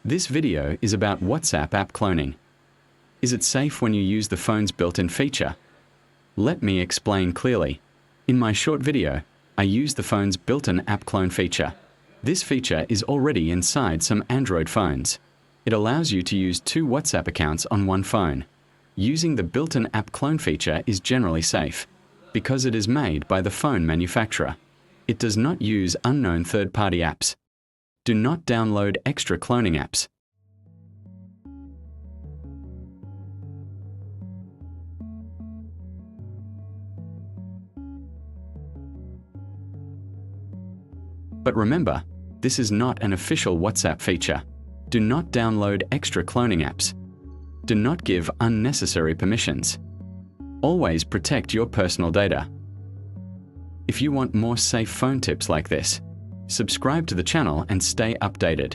This video is about WhatsApp app cloning. Is it safe when you use the phone's built-in feature? Let me explain clearly. In my short video, I use the phone's built-in app clone feature. This feature is already inside some Android phones. It allows you to use 2 WhatsApp accounts on one phone. Using the built-in app clone feature is generally safe, because it is made by the phone manufacturer. It does not use unknown third-party apps. Do not download extra cloning apps. But remember, this is not an official WhatsApp feature. Do not download extra cloning apps. Do not give unnecessary permissions. Always protect your personal data. If you want more safe phone tips like this, subscribe to the channel and stay updated.